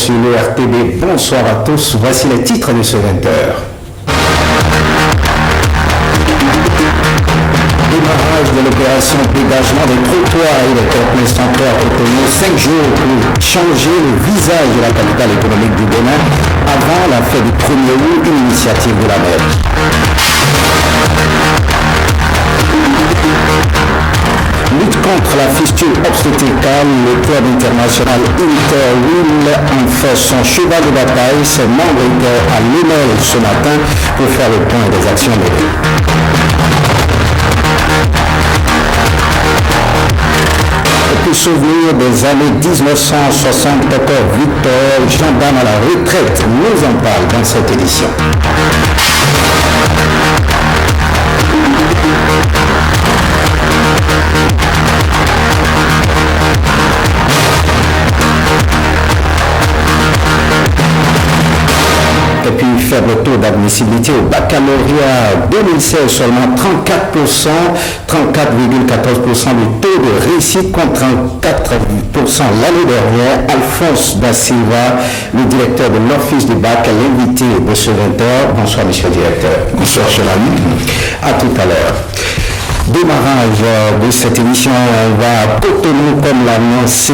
sur le RTB. Bonsoir à tous. Voici les titres de ce 20h. Démarrage de l'opération dégagement des trottoirs et des terres centrales à Cotonou, 5 jours pour changer le visage de la capitale économique du Bénin avant la fête du 1er août, une initiative de la mairie. Lutte contre la fistule obstétricale, le club international Interwill en fait son cheval de bataille. Ses membres étaient à l'honneur ce matin pour faire le point des actions menées. Et puis souvenir des années 1974, Victor, gendarme à la retraite, nous en parle dans cette édition. Et puis faible taux d'admissibilité au baccalauréat 2016, seulement 34%, 34,14% du taux de réussite contre 34% l'année dernière. Alphonse Da Silva, le directeur de l'Office du bac, l'invité de ce 20h. Bonsoir monsieur le directeur. Bonsoir cher ami. À tout à l'heure. Démarrage de cette émission, on va à Cotonou comme annoncé,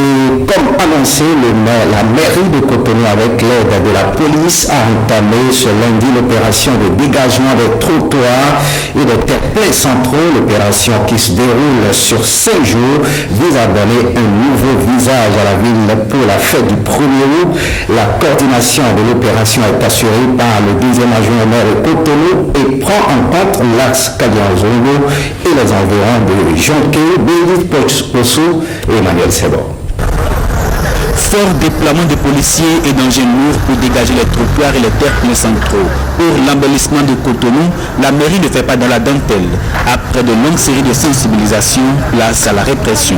la mairie de Cotonou avec l'aide de la police a entamé ce lundi l'opération de dégagement des trottoirs et des terre-pleins centraux. L'opération qui se déroule sur 5 jours vise à donner un nouveau visage à la ville pour la fête du 1er août. La coordination de l'opération est assurée par le 2e adjoint au maire de Cotonou et prend en compte l'axe Kalianzongo et les environs de Jonké, Bélit Possou et Emmanuel Sebor. Fort déploiement de policiers et d'engins lourds pour dégager les trottoirs et les terres-pleins centraux. Pour l'embellissement de Cotonou, la mairie ne fait pas dans la dentelle. Après de longues séries de sensibilisation, place à la répression.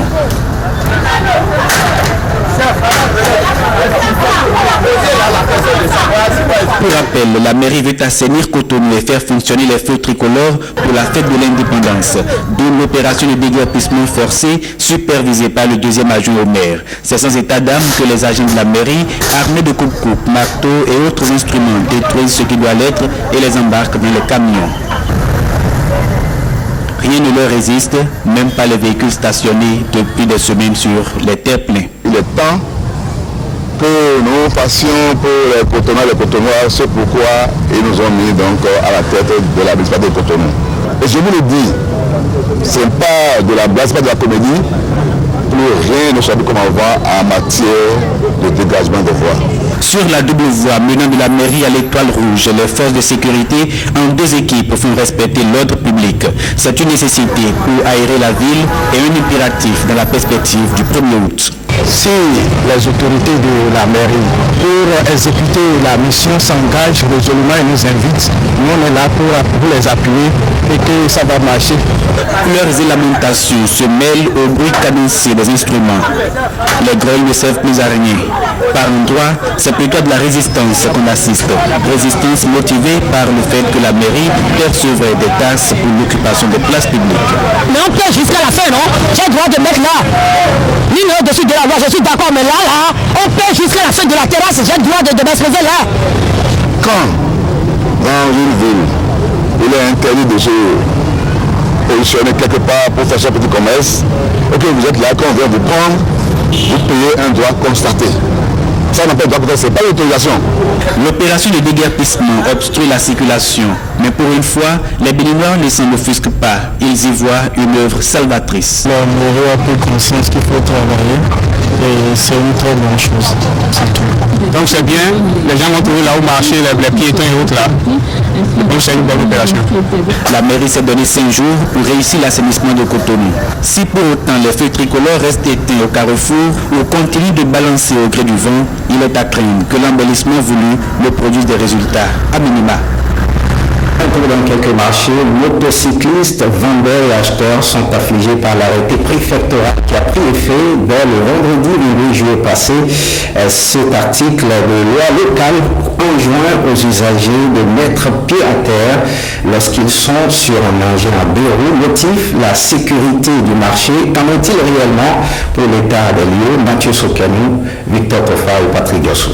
Pour rappel, la mairie veut assainir Cotonou et faire fonctionner les feux tricolores pour la fête de l'indépendance, d'où l'opération de déguerpissement forcé supervisée par le 2e adjoint au maire. C'est sans état d'âme que les agents de la mairie, armés de coupe-coupe, marteaux et autres instruments, détruisent ce qui doit l'être et les embarquent dans les camions. Rien ne leur résiste, même pas les véhicules stationnés depuis des semaines sur les terre-pleins. Il est temps que nous passions pour les Cotonois, c'est pourquoi ils nous ont mis donc à la tête de la municipalité de Cotonou. Et je vous le dis, ce n'est pas de la blague, ce n'est pas de la comédie, plus rien ne soit comme avant en matière de dégagement de voies. Sur la double voie menant de la mairie à l'Étoile Rouge, les forces de sécurité en 2 équipes font respecter l'ordre public. C'est une nécessité pour aérer la ville et un impératif dans la perspective du 1er août. Si les autorités de la mairie pour exécuter la mission s'engagent résolument et nous invitent, nous on est là pour les appuyer et que ça va marcher. Leurs lamentations se mêlent au bruit cadencé des instruments. Les greuils ne servent plus à rien. Par endroits, c'est plutôt de la résistance qu'on assiste. Résistance motivée par le fait que la mairie percevrait des tasses pour l'occupation des places publiques. Mais on peut jusqu'à la fin, non? J'ai le droit de mettre là. L'une au-dessus de la voie, je suis d'accord, mais là, on peut jusqu'à la fin de la terrasse, j'ai le droit de m'exposer là. Quand, dans une ville, il est interdit de se positionner quelque part pour faire son petit commerce, et que vous êtes là, qu'on vient vous prendre, vous payez un droit constaté. Ça n'empêche pas, c'est pas l'autorisation. L'opération de déguerpissement obstrue la circulation, mais pour une fois, les Béninois ne s'en offusquent pas. Ils y voient une œuvre salvatrice. La mairie a pris conscience qu'il faut travailler et c'est une très bonne chose. C'est tout. Donc c'est bien, les gens vont trouver là où marcher, les piétons et autres là. Donc c'est une bonne opération. La mairie s'est donné 5 jours pour réussir l'assainissement de Cotonou. Si pour autant les feux tricolores restent éteints au carrefour ou continuent de balancer au gré du vent, il est à craindre que l'embellissement voulu ne produise des résultats à minima. Dans quelques marchés, motocyclistes, vendeurs et acheteurs sont affligés par l'arrêté préfectoral qui a pris effet dès le vendredi 8 juillet passé. Cet article de loi locale enjoint aux usagers de mettre pied à terre lorsqu'ils sont sur un engin à 2 roues. Motif, la sécurité du marché. Qu'en est-il réellement pour l'état des lieux? Mathieu Sokanou, Victor Tofa et Patrick Gassou.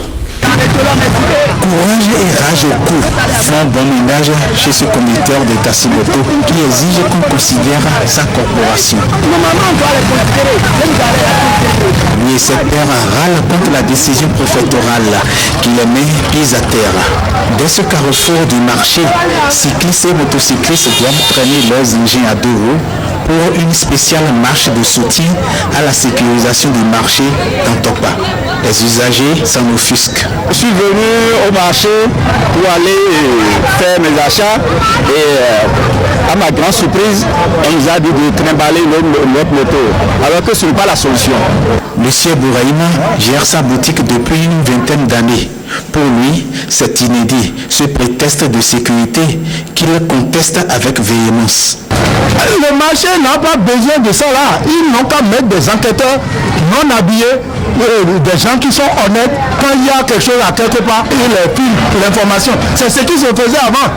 Courage et rage au cou font bon ménage chez ce conducteur de Tassimoto qui exige qu'on considère sa corporation. Lui et ses pairs râlent contre la décision préfectorale qui les met pieds à terre. Dès ce carrefour du marché, cyclistes et motocyclistes doivent traîner leurs engins à 2 roues pour une spéciale marche de soutien à la sécurisation du marché d'Antopa. Les usagers s'en offusquent. Je suis venu au marché pour aller faire mes achats et à ma grande surprise, on nous a dit de trimballer notre moto, alors que ce n'est pas la solution. Monsieur Bouraïma gère sa boutique depuis une vingtaine d'années. Pour lui, c'est inédit, ce prétexte de sécurité qu'il conteste avec véhémence. Le marché n'a pas besoin de ça là. Ils n'ont qu'à mettre des enquêteurs non habillés, des gens qui sont honnêtes. Quand il y a quelque chose à quelque part, ils filent l'information. C'est ce qui se faisait avant.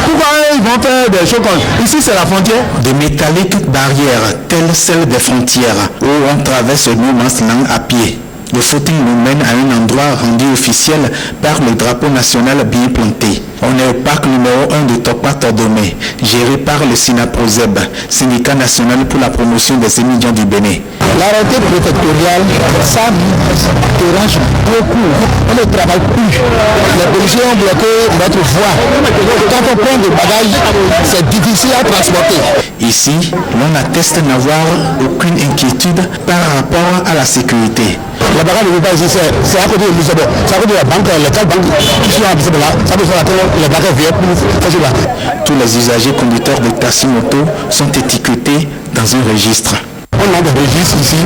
Pourquoi ils vont faire des choses comme ici, c'est la frontière. De métalliques barrières, telles celles des frontières, où on traverse No Man's Land à pied. Le footing nous mène à un endroit rendu officiel par le drapeau national bien planté. On est au parc numéro 1 de Topa Tordomé, géré par le SINAPROZEB, syndicat national pour la promotion des émigrants du Bénin. L'arrêté préfectorial, ça dérange beaucoup. On ne travaille plus. Les policiers ont bloqué notre voie. Quand on prend des bagages, c'est difficile à transporter. Ici, l'on atteste n'avoir aucune inquiétude par rapport à la sécurité. La bagage ne veut pas ici, c'est à côté de Lisbonne. C'est à côté de la banque, les 4 banques qui sont à Lisbonne là. Ça veut dire que les bagages viennent pour faire cela. Tous les usagers conducteurs de Tassimoto sont étiquetés dans un registre. On a des registres ici,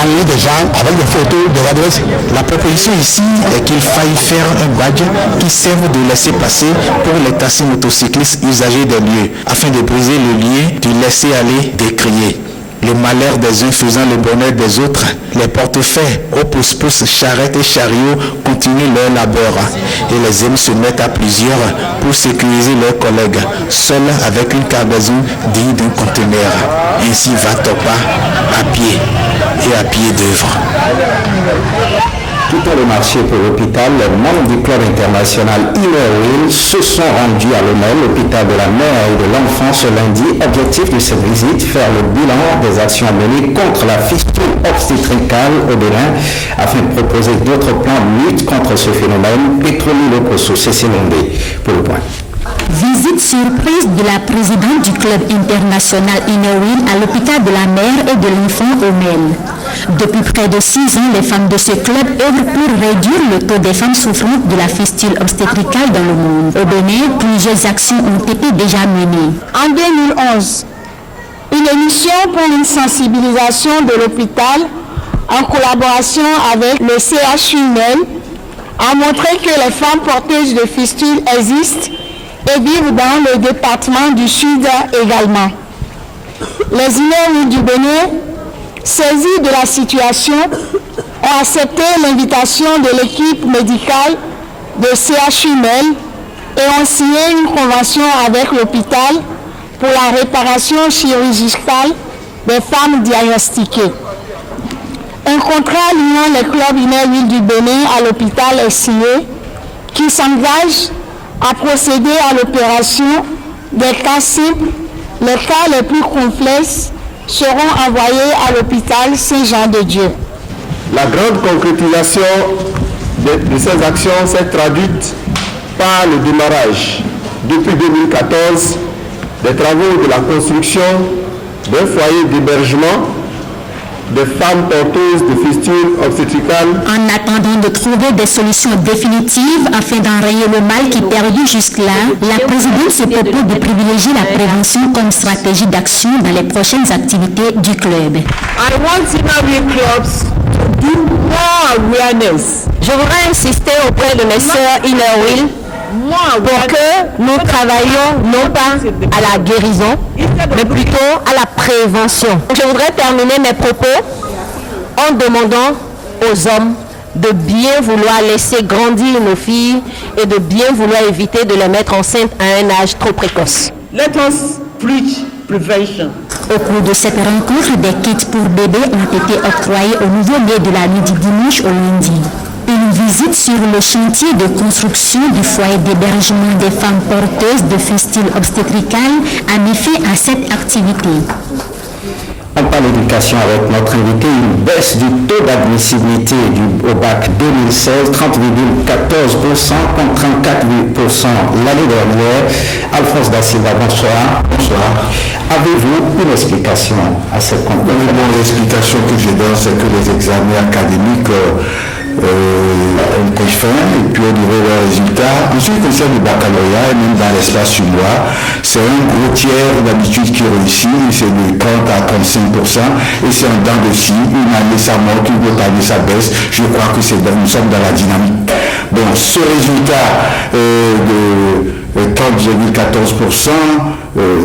en ligne des gens avec des photos, des adresses. La proposition ici est qu'il faille faire un badge qui serve de laisser passer pour les taxis motocyclistes usagers des lieux, afin de briser le lien du laisser-aller décrié. Le malheur des uns faisant le bonheur des autres, les portefaix aux pousse-pousse, charrettes et chariots continuent leur labeur et les hommes se mettent à plusieurs pour sécuriser leurs collègues, seuls avec une cargaison digne d'un conteneur. Ainsi va Topa à pied et à pied d'œuvre. Quittant le marché pour l'hôpital, les membres du club international Inner se sont rendus à l'hôtel, l'hôpital de la mère et de l'enfant ce lundi. Objectif de cette visite, faire le bilan des actions menées contre la fistule obstétricale au Bénin afin de proposer d'autres plans de lutte contre ce phénomène. Pétroli Locoso, Cécile Ondé pour le point. Visite surprise de la présidente du club international Inner à l'hôpital de la mère et de l'enfant au Mel. Depuis près de 6 ans, les femmes de ce club œuvrent pour réduire le taux des femmes souffrantes de la fistule obstétricale dans le monde. Au Bénin, plusieurs actions ont été déjà menées. En 2011, une émission pour une sensibilisation de l'hôpital en collaboration avec le CHU Mel a montré que les femmes porteuses de fistules existent et vivent dans le département du Sud également. Les Inner du Bénin, saisis de la situation, ont accepté l'invitation de l'équipe médicale de CHU Mel et ont signé une convention avec l'hôpital pour la réparation chirurgicale des femmes diagnostiquées. Un contrat liant les clubs Inner du Bénin à l'hôpital est signé qui s'engage à procéder à l'opération des cas simples. Les cas les plus complexes seront envoyés à l'hôpital Saint-Jean-de-Dieu. La grande concrétisation de ces actions s'est traduite par le démarrage, depuis 2014, des travaux de la construction d'un foyer d'hébergement des femmes porteuses de fistules obstétricales. En attendant de trouver des solutions définitives afin d'enrayer le mal qui perdure jusque-là, la présidente se propose de privilégier la prévention comme stratégie d'action dans les prochaines activités du club. I want Inner clubs to do more awareness. Je voudrais insister auprès de mes sœurs Inner pour que nous travaillions non pas à la guérison, mais plutôt à la prévention. Je voudrais terminer mes propos en demandant aux hommes de bien vouloir laisser grandir nos filles et de bien vouloir éviter de les mettre enceintes à un âge trop précoce. Let us preach prevention. Au cours de cette rencontre, des kits pour bébés ont été octroyés aux nouveau-nés de la nuit du dimanche au lundi. Une visite sur le chantier de construction du foyer d'hébergement des femmes porteuses de fistule obstétricale a mis fin à cette activité. On parle d'éducation avec notre invité, une baisse du taux d'admissibilité au bac 2016, 30,14% contre 34% l'année dernière. Alphonse da Silva, bonsoir. Bonsoir. Avez-vous une explication à cette conclusion? L'explication que je donne, c'est que les examens académiques ont pris fin et puis au niveau des résultats, en ce qui concerne le baccalauréat et même dans l'espace chinois, c'est un gros tiers d'habitude qui réussit, c'est de 30 à 35% et c'est en dents de scie, une année ça monte, une autre année ça baisse. Je crois que nous sommes dans la dynamique. Bon, ce résultat de 30,14%,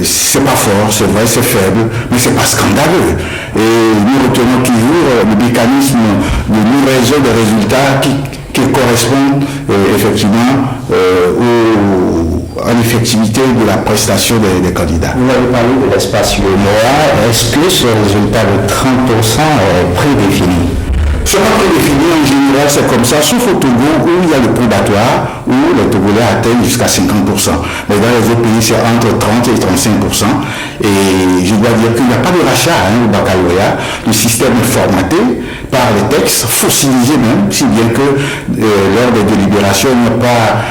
c'est pas fort, c'est vrai, c'est faible, mais c'est pas scandaleux. Et nous retenons toujours le mécanisme de livraison des résultats qui correspondent effectivement à l'effectivité de la prestation des candidats. Vous avez parlé de l'espace UEMOA. Est-ce que ce résultat de 30% est prédéfini? Ce n'est pas prédéfini en général, c'est comme ça, sauf au Togo où il y a le probatoire, où les Togolais atteignent jusqu'à 50%. Mais dans les autres pays, c'est entre 30 et 35%. Et je dois dire qu'il n'y a pas de rachat au baccalauréat. Le système est formaté par les textes, fossilisés même, si bien que lors des délibérations, il n'y a pas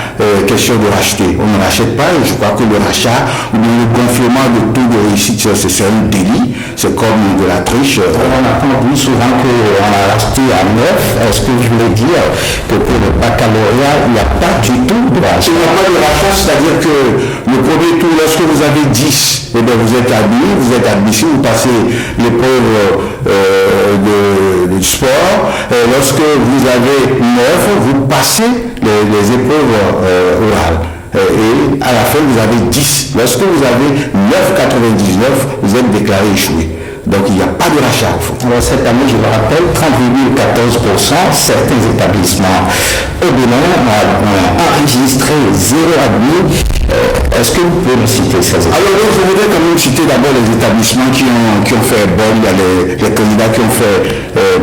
question de racheter. On ne rachète pas, et je crois que le rachat ou bien le gonflement de taux de réussite, c'est un délit. C'est comme de la triche. On a entendu souvent qu'on a racheté à 9. Est-ce que je voulais dire que pour le baccalauréat, il n'y a pas du tout de rachat? Il n'y a pas de rachat, c'est-à-dire que le premier tour, lorsque vous avez 10, eh bien, vous êtes admis, vous êtes admissible, vous passez l'épreuve du sport. Et lorsque vous avez 9, vous passez les épreuves orales. Et à la fin, vous avez 10. Lorsque vous avez 9,99, vous êtes déclaré échoué. Donc il n'y a pas de rachat au fond. Alors cette année, je le rappelle, 30,14%, certains établissements au Bénin ont enregistré 0 admis. Est-ce que vous pouvez me citer ces établissements? Alors je voudrais quand même citer d'abord les établissements qui ont fait bonne, il y a les candidats qui ont fait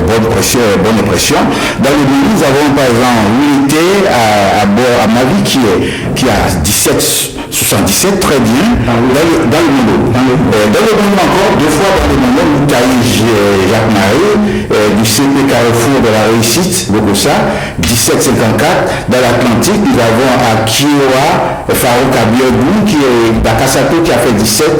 bonne impression. Dans le Bénin, nous avons par exemple l'unité à Mavi qui a 17,77, très bien, dans le Mondo. Dans le Mondo encore, deux fois dans le Mondo, Moutaï Jacques Marie, du CP Carrefour de la Réussite, Bogossa, 17,54. Dans l'Atlantique, nous avons à Kiowa, Farouk Abiodou, qui est Bakasato, qui a fait 17,45.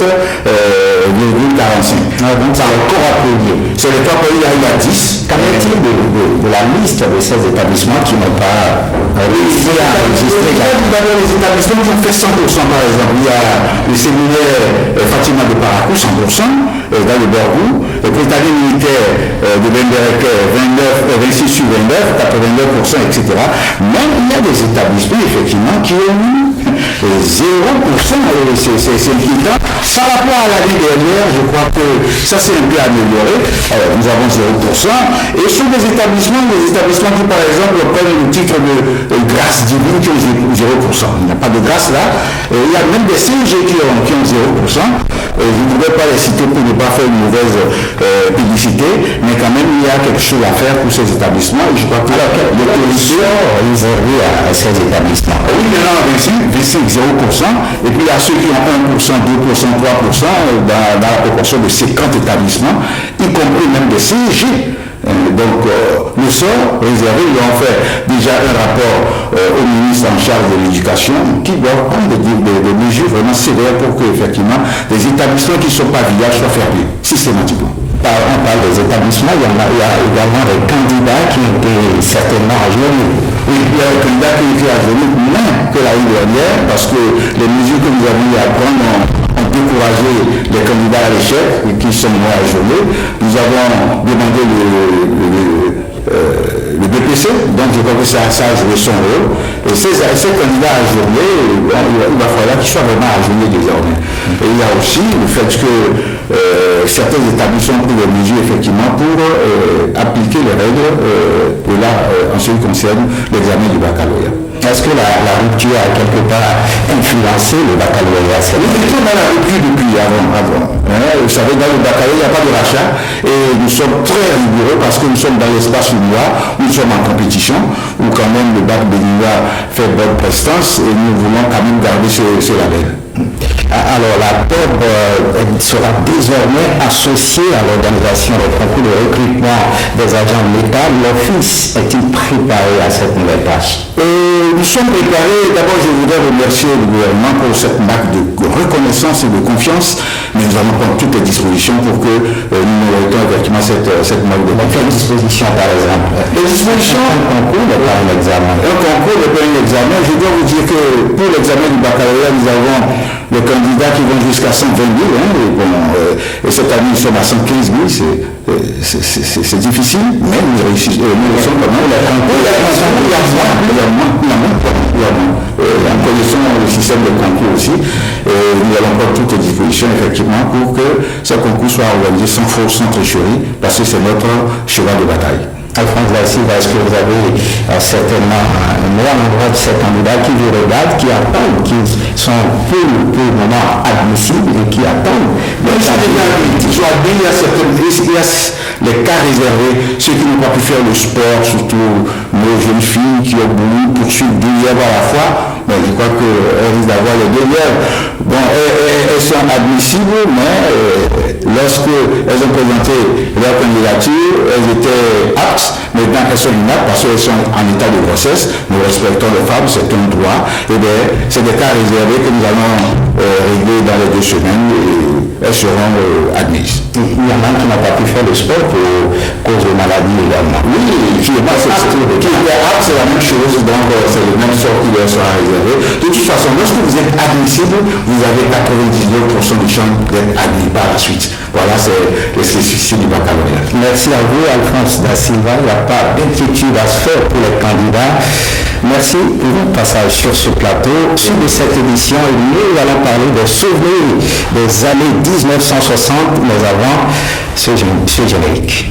Donc ça a encore appuyé. C'est les trois pays, il y a 10. Qu'en est-il de la liste de ces établissements qui n'ont pas réussi à enregistrer? Les établissements qui ont fait 100%, par exemple. Il y a le séminaire Fatima de Parakou, 100%, dans le Borgou. Le prétendant militaire de Bendereke, 26 sur 29, 89%, etc. Même il y a des établissements, effectivement, qui ont eu 0%, c'est inquiétant. Par rapport à l'année dernière, je crois que ça s'est un peu amélioré. Alors, nous avons 0%. Et sur des établissements qui, par exemple, prennent le titre de grâce divine qui ont 0%. Il n'y a pas de grâce là. Il y a même des CG qui ont 0%. Je ne voudrais pas les citer pour ne pas faire une mauvaise publicité, mais quand même, il y a quelque chose à faire pour ces établissements. Et je crois que les positions réservées à ces établissements. Oui, il y en a 25, 0%. Et puis, il y a ceux qui ont 1%, 2%, 3% dans la proportion de 50 établissements, y compris même des CG. Donc, le sort réservé, ils ont fait déjà un rapport au ministre en charge de l'éducation qui doit prendre des mesures vraiment sévères pour que, effectivement, les établissements qui ne sont pas viables soient fermés systématiquement. On parle des établissements, il y a également des candidats qui ont été certainement ajournés. Oui, il y a des candidats qui ont été ajournés moins que l'année dernière parce que les mesures que nous avons eu à prendre ont découragé les candidats à l'échec et qui sont moins ajournés. Nous avons demandé le BPC, donc je crois que ça a joué son rôle. Et ces candidats ajournés, il va falloir qu'ils soient vraiment ajournés désormais. Et il y a aussi le fait que certains établissements ont pris des mesures effectivement pour appliquer les règles en ce qui concerne l'examen du baccalauréat. Est-ce que la rupture a quelque part influencé le baccalauréat? On a la rupture depuis avant. Vous savez, dans le baccalauréat, il n'y a pas de rachat et nous sommes très rigoureux parce que nous sommes dans l'espace UNIA, nous sommes en compétition, où quand même le bac de l'UNIA fait bonne prestance et nous voulons quand même garder ce label. Alors la PEB sera désormais associée à l'organisation des concours de recrutement des agents de l'État. L'Office est-il préparé à cette nouvelle tâche? Nous sommes préparés. D'abord, je voudrais remercier le gouvernement pour cette marque de reconnaissance et de confiance, mais nous allons prendre toutes les dispositions pour que nous mettons effectivement cette marque de confiance. Quelles dispositions, par exemple? Les dispositions. Un concours n'est pas un examen. Un concours n'est pas un examen. Je dois vous dire que pour l'examen du baccalauréat, nous avons les candidats qui vont jusqu'à 120 000. Et cette année, nous sommes à 115 000. C'est difficile, mais nous réussissons quand même. En connaissant le système de concours aussi, nous allons prendre toutes les dispositions effectivement pour que ce concours soit organisé sans faute, sans tricherie, parce que c'est notre cheval de bataille. Alphonse Daciva, est-ce que vous avez certainement un meilleur endroit de ces candidats qui vous regardent, qui attendent, qui sont pour le moment admissibles et qui attendent? Il y a les cas réservés, ceux qui n'ont pas pu faire le sport, surtout nos jeunes filles qui ont voulu poursuivre 2 œuvres à la fois. Mais je crois qu'elles risquent d'avoir les 2 œuvres. Bon, elles sont admissibles, mais lorsque elles ont présenté leur candidature, elles étaient aptes. Maintenant, elles sont inaptes parce qu'elles sont en état de grossesse. Nous respectons les femmes, c'est un droit. Et bien, c'est des cas réservés que nous allons régler dans les 2 semaines et elles seront admises. Il y en a qui n'ont pas pu faire le sport pour cause de maladie également. Oui, qui est apte, c'est la même chose, donc c'est le même sort qui leur sera réservé. De toute façon, lorsque vous êtes admissible, vous avez 99% de chances d'être admis par la suite. Voilà, c'est les spécificités du baccalauréat. Merci à vous, Alphonse Daciva. Il n'y a pas d'inquiétude à se faire pour les candidats. Merci pour votre passage sur ce plateau. Sur cette édition, nous allons parler des souvenirs des années 1960, mais avant ce générique.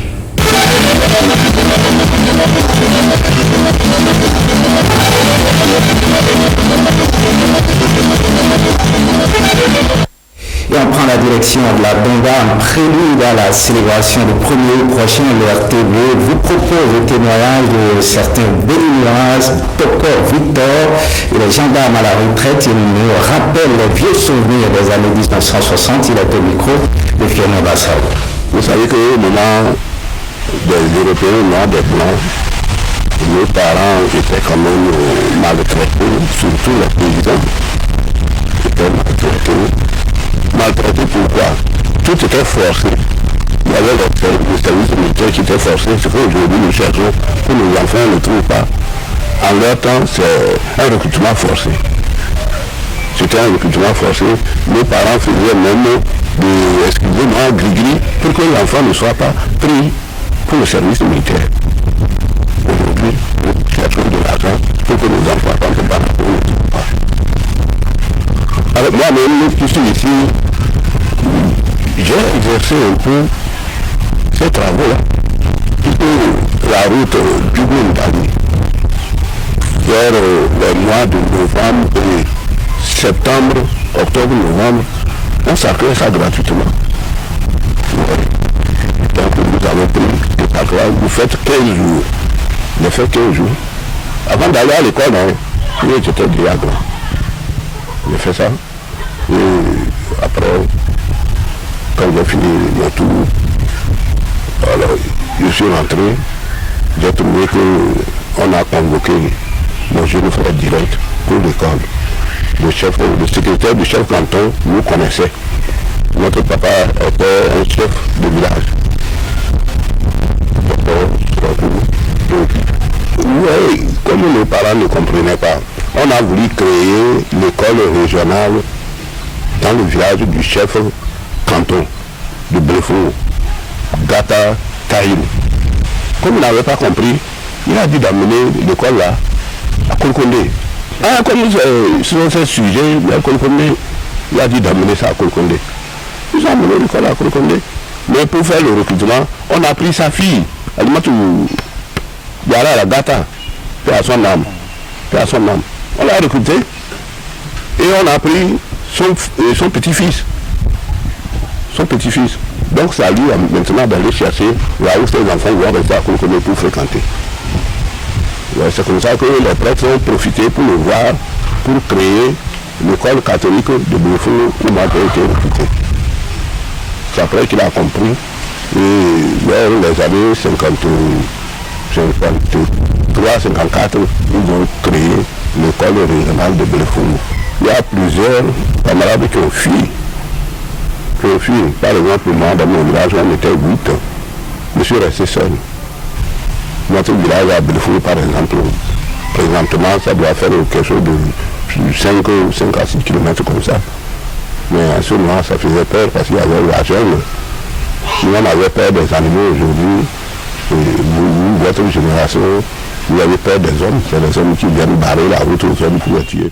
Et on prend la direction de la Bonga en prélude à la célébration du 1er août prochain. Le RTV vous propose le témoignage de certains béninois, Toko Victor et les gendarmes à la retraite. Il nous rappelle les vieux souvenirs des années 1960. Il est au micro de Fierno Bassao. Vous savez qu'au moment des Européens noirs, des Blancs, nos parents étaient quand même maltraités, surtout les paysans étaient maltraités. Maltraité pourquoi? Tout était forcé. Il y avait le service militaire qui était forcé. C'est qu'aujourd'hui nous cherchons pour nos enfants, on ne trouve pas. En leur temps, c'est un recrutement forcé. C'était un recrutement forcé. Nos parents faisaient même des, excusez-moi, gris-gris pour que l'enfant ne soit pas pris pour le service militaire. Aujourd'hui, nous cherchons de l'argent pour que nos enfants ne pas. Avec moi-même, qui suis ici, j'ai exercé un peu ces travaux-là. La route du Bundali, vers les mois de novembre et septembre, octobre, novembre, on sacrait ça gratuitement. Donc nous avons pris le sacrage, vous faites 15 jours. J'ai fait 15 jours. Avant d'aller à l'école, j'étais déjà grand. J'ai fait ça. Et après, quand j'ai fini mon tour, alors je suis rentré, j'ai trouvé qu'on a convoqué mon jeune frère direct pour l'école. Le secrétaire du chef canton nous connaissait. Notre papa était un chef de village. Oui, comme nos parents ne comprenaient pas, on a voulu créer l'école régionale dans le village du chef canton de Brefo, Gata Taïm. Comme il n'avait pas compris, il a dit d'amener l'école là à Kolkondé. Ah, comme sur ce sujet, Kolkondé, il a dit d'amener ça à Kolkondé. Ils ont amené l'école à Kolkondé. Mais pour faire le recrutement, on a pris sa fille, Alimatou Yara la Gata, à son âme. à son âme. On l'a recruté et on a pris son petit-fils. Son petit-fils. Donc c'est à lui maintenant d'aller chercher là où ses enfants vont rester à Kouroukoné pour fréquenter. Ouais, c'est comme ça que les prêtres ont profité pour le voir, pour créer l'école catholique de Boufoulou où Marc a été recruté. C'est après qu'il a compris. Et vers les années 53-54, ils ont créé l'école régionale de Boufoulou. Il y a plusieurs camarades qui ont fui. Par exemple, moi, dans mon village, on était 8. Je suis resté seul. Notre village à Boufoulou, par exemple, présentement, ça doit faire quelque chose de 5 à 6 km comme ça. Mais à ce moment, ça faisait peur parce qu'il y avait la jungle. Si on avait peur des animaux aujourd'hui, vous, votre génération, vous avez peur des hommes. C'est les hommes qui viennent barrer la route aux hommes pour les tuer.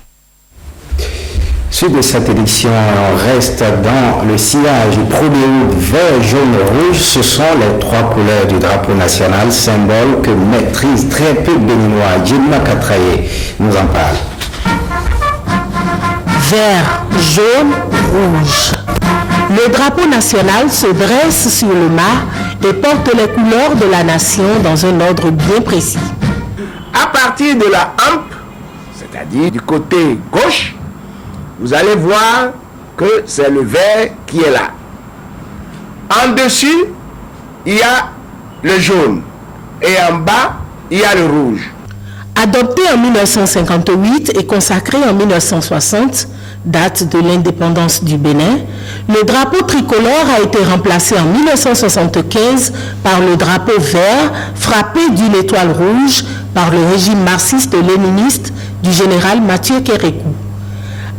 Suite de cette édition, on reste dans le sillage prodéo vert, jaune, rouge. Ce sont les 3 couleurs du drapeau national, symbole que maîtrisent très peu de Béninois. Djemma Katraye nous en parle. Vert, jaune, rouge. Le drapeau national se dresse sur le mât et porte les couleurs de la nation dans un ordre bien précis. À partir de la hampe, c'est-à-dire du côté gauche, vous allez voir que c'est le vert qui est là. En dessus, il y a le jaune et en bas, il y a le rouge. Adopté en 1958 et consacré en 1960, date de l'indépendance du Bénin, le drapeau tricolore a été remplacé en 1975 par le drapeau vert frappé d'une étoile rouge par le régime marxiste-léniniste du général Mathieu Kérékou.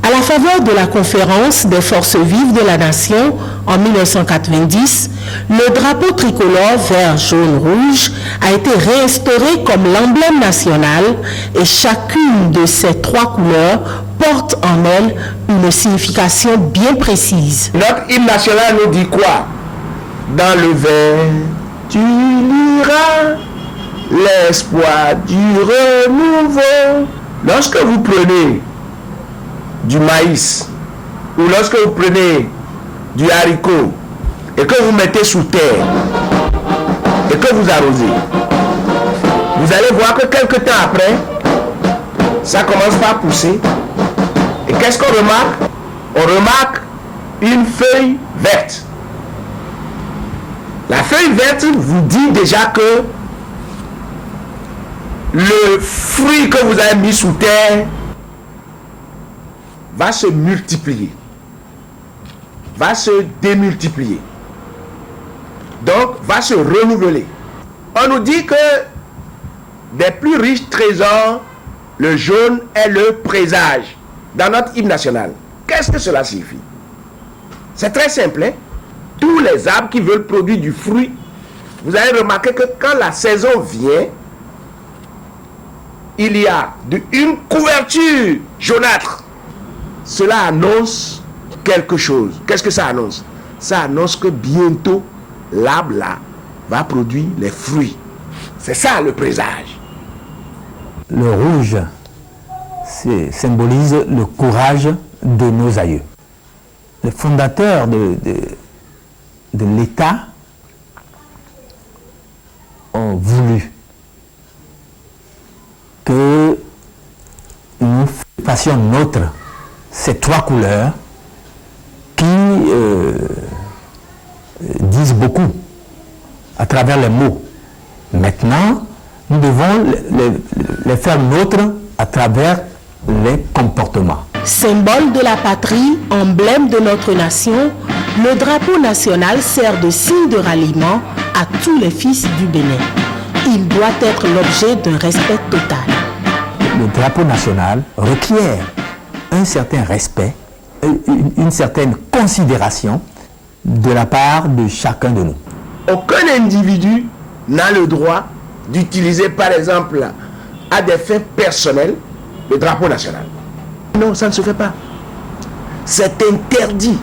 À la faveur de la conférence des forces vives de la nation en 1990, le drapeau tricolore vert, jaune, rouge a été réinstauré comme l'emblème national et chacune de ces 3 couleurs porte en elle une signification bien précise. Notre hymne national nous dit quoi? Dans le vert, tu liras l'espoir du renouveau. Lorsque vous prenez du maïs ou lorsque vous prenez du haricot et que vous mettez sous terre et que vous arrosez, vous allez voir que quelques temps après, ça commence par pousser. Et qu'est-ce qu'on remarque? On remarque une feuille verte. La feuille verte vous dit déjà que le fruit que vous avez mis sous terre va se multiplier, va se démultiplier, donc va se renouveler. On nous dit que des plus riches trésors, le jaune est le présage dans notre hymne national. Qu'est-ce que cela signifie? C'est très simple, hein? Tous les arbres qui veulent produire du fruit, vous allez remarquer que quand la saison vient, il y a une couverture jaunâtre. Cela annonce quelque chose. Qu'est-ce que ça annonce? Ça annonce que bientôt, l'arbre là va produire les fruits. C'est ça le présage. Le rouge symbolise le courage de nos aïeux. Les fondateurs de l'État ont voulu que nous fassions nôtre ces 3 couleurs qui disent beaucoup à travers les mots. Maintenant, nous devons les faire nôtres à travers les comportements. Symbole de la patrie, emblème de notre nation, le drapeau national sert de signe de ralliement à tous les fils du Bénin. Il doit être l'objet d'un respect total. Le drapeau national requiert un certain respect, une certaine considération de la part de chacun de nous. Aucun individu n'a le droit d'utiliser, par exemple, à des fins personnelles, le drapeau national. Non, ça ne se fait pas. C'est interdit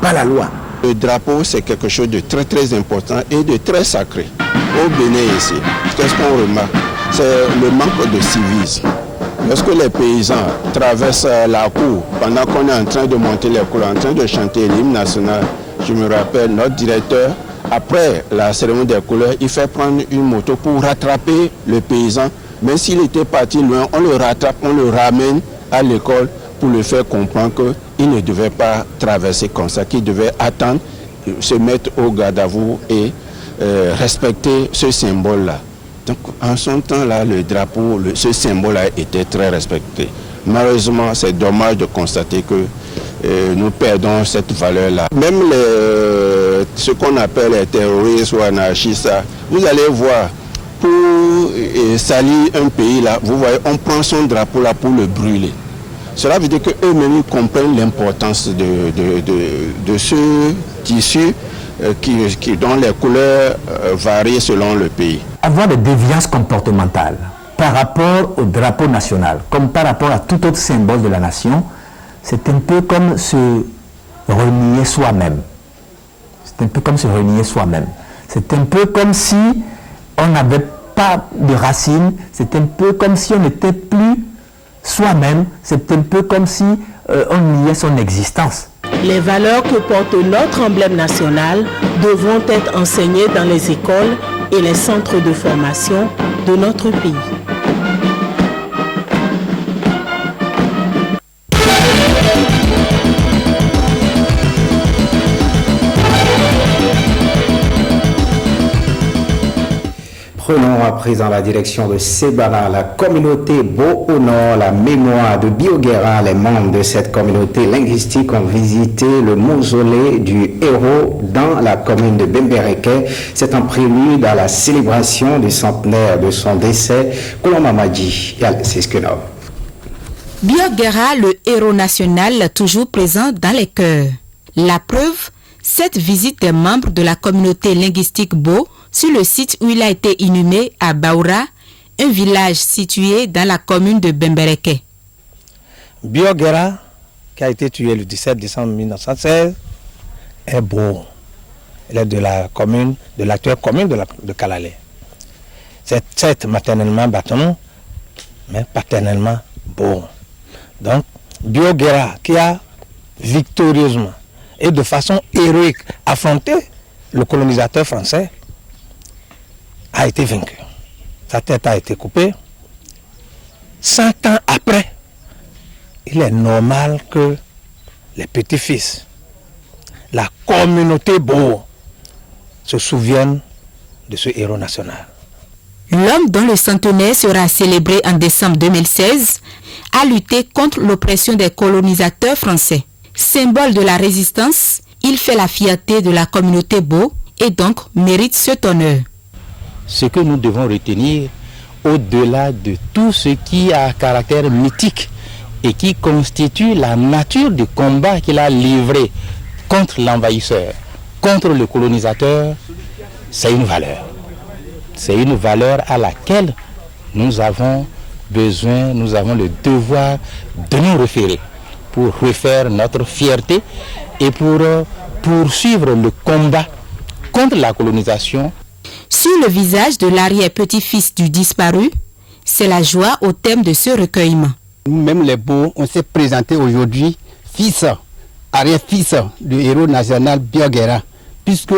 par la loi. Le drapeau, c'est quelque chose de très très important et de très sacré. Au Bénin ici, qu'est-ce qu'on remarque? C'est le manque de civisme. Lorsque les paysans traversent la cour, pendant qu'on est en train de monter les cours, en train de chanter l'hymne national, je me rappelle, notre directeur, après la cérémonie des couleurs, il fait prendre une moto pour rattraper le paysan. Même s'il était parti loin, on le rattrape, on le ramène à l'école pour le faire comprendre qu'il ne devait pas traverser comme ça, qu'il devait attendre, se mettre au garde à vous et respecter ce symbole-là. Donc en son temps-là, le drapeau, ce symbole-là était très respecté. Malheureusement, c'est dommage de constater que nous perdons cette valeur-là. Même ce qu'on appelle les terroristes ou anarchistes, vous allez voir, pour salir un pays, là, vous voyez, on prend son drapeau là pour le brûler. Cela veut dire qu'eux-mêmes comprennent l'importance de ce tissu dont les couleurs varient selon le pays. Avoir des déviances comportementales par rapport au drapeau national, comme par rapport à tout autre symbole de la nation, c'est un peu comme se renier soi-même. C'est un peu comme se renier soi-même. C'est un peu comme si on n'avait pas de racines, c'est un peu comme si on n'était plus soi-même, c'est un peu comme si on niait son existence. Les valeurs que porte notre emblème national devront être enseignées dans les écoles et les centres de formation de notre pays. Prenons à présent la direction de Sebala. La communauté Bo honore la mémoire de Bioguera. Les membres de cette communauté linguistique ont visité le mausolée du héros dans la commune de Bembereke. C'est en prélude à la célébration du centenaire de son décès. Koloma Madji et Alexis Kenov. Bioguera, le héros national, toujours présent dans les cœurs. La preuve, cette visite des membres de la communauté linguistique Bo sur le site où il a été inhumé à Baoura, un village situé dans la commune de Bembereke. Bioguera, qui a été tué le 17 décembre 1916, est beau. Elle est de l'actuelle commune de Kalalé. C'est certes maternellement Batonou, mais paternellement beau. Donc, Bioguera, qui a victorieusement et de façon héroïque affronté le colonisateur français, a été vaincu. Sa tête a été coupée. 100 ans après, il est normal que les petits-fils, la communauté Bo, se souviennent de ce héros national. L'homme dont le centenaire sera célébré en décembre 2016 a lutté contre l'oppression des colonisateurs français. Symbole de la résistance, il fait la fierté de la communauté Bo et donc mérite cet honneur. Ce que nous devons retenir, au-delà de tout ce qui a un caractère mythique et qui constitue la nature du combat qu'il a livré contre l'envahisseur, contre le colonisateur, c'est une valeur. C'est une valeur à laquelle nous avons besoin, nous avons le devoir de nous référer pour refaire notre fierté et pour poursuivre le combat contre la colonisation. Sur le visage de l'arrière-petit-fils du disparu, c'est la joie au thème de ce recueillement. Nous-mêmes les Beaux, on s'est présenté aujourd'hui fils, arrière-fils du héros national Bioguera, puisque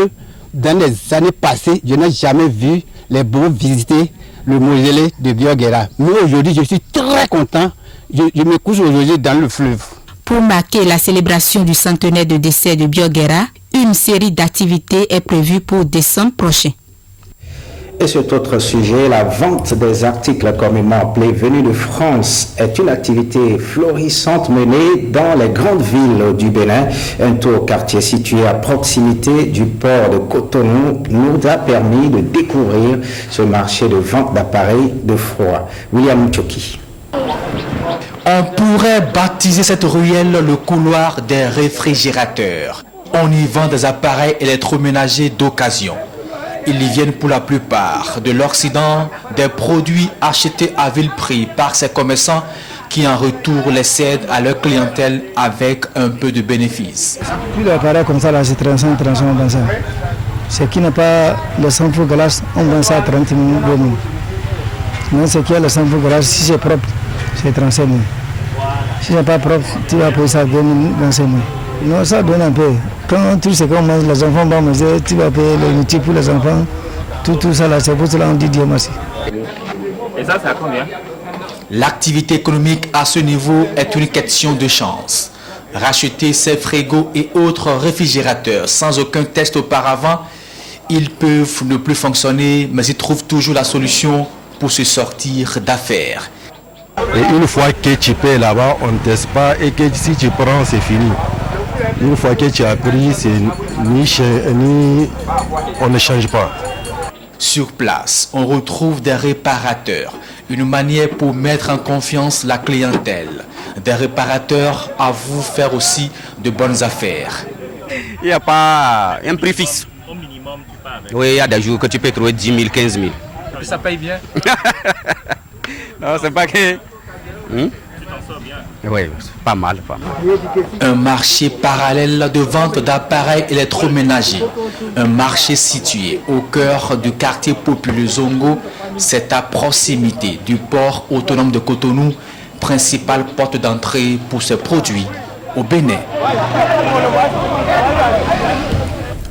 dans les années passées, je n'ai jamais vu les Beaux visiter le mausolée de Bioguera. Mais aujourd'hui, je suis très content. Je me couche aujourd'hui dans le fleuve. Pour marquer la célébration du centenaire de décès de Bioguera, une série d'activités est prévue pour décembre prochain. Et cet autre sujet, la vente des articles communément appelés venus de France est une activité florissante menée dans les grandes villes du Bénin. Un tour quartier situé à proximité du port de Cotonou nous a permis de découvrir ce marché de vente d'appareils de froid. William Choki. On pourrait baptiser cette ruelle le couloir des réfrigérateurs. On y vend des appareils électroménagers d'occasion. Ils y viennent pour la plupart de l'Occident, des produits achetés à vil prix par ces commerçants qui en retour les cèdent à leur clientèle avec un peu de bénéfice. Plus d'appareils comme ça, là, c'est 35, on vend ça. Ce qui n'a pas le 100 francs glace, on vend ça à 30 000, 2 000. Mais ce qui a le 100 francs glace, si c'est propre, c'est 35 000. Si ce n'est pas propre, tu vas payer ça 25 000. Non, ça donne un peu. Quand tu sais comment les enfants vont manger, tu vas payer les outils pour les enfants. Tout ça là, c'est pour cela qu'on dit Dieu merci. Et ça, c'est à combien? L'activité économique à ce niveau est une question de chance. Racheter ces frigos et autres réfrigérateurs sans aucun test auparavant, ils peuvent ne plus fonctionner, mais ils trouvent toujours la solution pour se sortir d'affaires. Et une fois que tu payes là-bas, on ne teste pas et que si tu prends, c'est fini. Une fois que tu as pris, c'est on ne change pas. Sur place, on retrouve des réparateurs, une manière pour mettre en confiance la clientèle. Des réparateurs à vous faire aussi de bonnes affaires. Il n'y a pas un prix fixe. Au minimum, tu parles. Oui, il y a des jours que tu peux trouver 10 000, 15 000. Et ça paye bien? Non, c'est pas que... Tu t'en sors bien? Oui, pas mal, pas mal. Un marché parallèle de vente d'appareils électroménagers. Un marché situé au cœur du quartier populaire Zongo. C'est à proximité du port autonome de Cotonou, principale porte d'entrée pour ces produits au Bénin.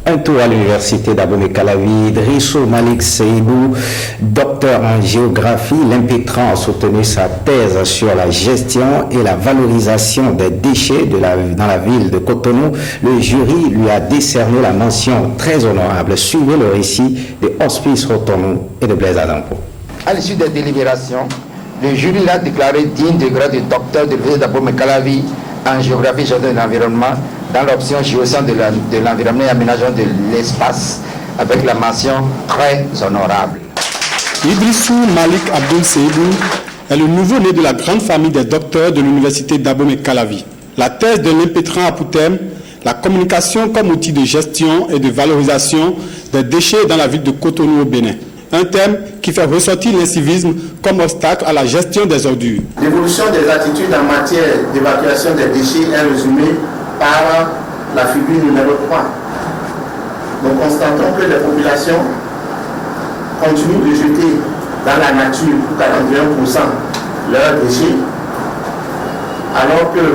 Un tour à l'université d'Abomey-Calavi, Idrissou Malik Seydou, docteur en géographie, l'impétrant a soutenu sa thèse sur la gestion et la valorisation des déchets dans la ville de Cotonou. Le jury lui a décerné la mention très honorable. Suivez le récit de Hospice Cotonou et de Blaise Adampo. À l'issue des délibérations, le jury l'a déclaré digne de grade de docteur de l'université d'Abomey-Calavi en géographie, gestion de l'environnement, dans l'option gestion de l'environnement et aménagement de l'espace, avec la mention très honorable. Idrissou Malik Abdoul Seydou est le nouveau-né de la grande famille des docteurs de l'université d'Abomey-Calavi. La thèse de l'impétrant a pour thème la communication comme outil de gestion et de valorisation des déchets dans la ville de Cotonou au Bénin. Un thème qui fait ressortir l'incivisme comme obstacle à la gestion des ordures. L'évolution des attitudes en matière d'évacuation des déchets est résumée par la figure numéro 3. Nous constatons que les populations continuent de jeter dans la nature pour 41% leurs déchets, alors que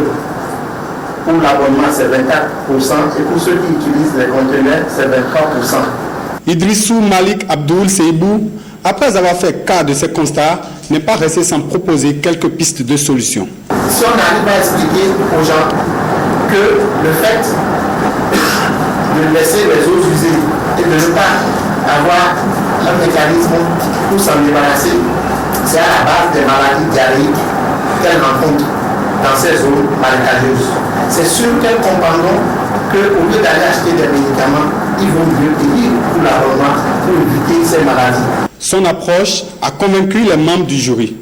pour l'abonnement c'est 24% et pour ceux qui utilisent les conteneurs c'est 23%. Idrissou Malik Abdoul Seydou, après avoir fait cas de ces constats, n'est pas resté sans proposer quelques pistes de solutions. Si on arrive à expliquer aux gens que le fait de laisser les eaux usées et de ne pas avoir un mécanisme pour s'en débarrasser, c'est à la base des maladies diarrhéiques qu'elles rencontrent dans ces zones marécageuses. C'est sûr qu'elles comprendront qu'au lieu d'aller acheter des médicaments, ils vont mieux payer pour l'abonnement pour éviter ces maladies. Son approche a convaincu les membres du jury.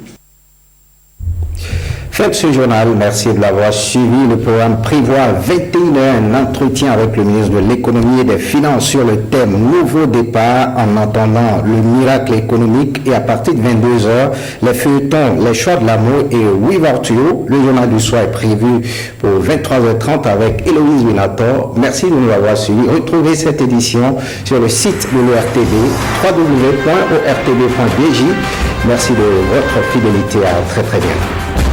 Fin de ce journal, merci de l'avoir suivi. Le programme prévoit 21h un entretien avec le ministre de l'économie et des finances sur le thème nouveau départ en entendant le miracle économique, et à partir de 22h, les feuilletons, les choix de l'amour et Wivartuo. Le journal du soir est prévu pour 23h30 avec Héloïse Minator. Merci de nous avoir suivis. Retrouvez cette édition sur le site de l'ORTB, www.ortb.bj. Merci de votre fidélité. À très très bientôt.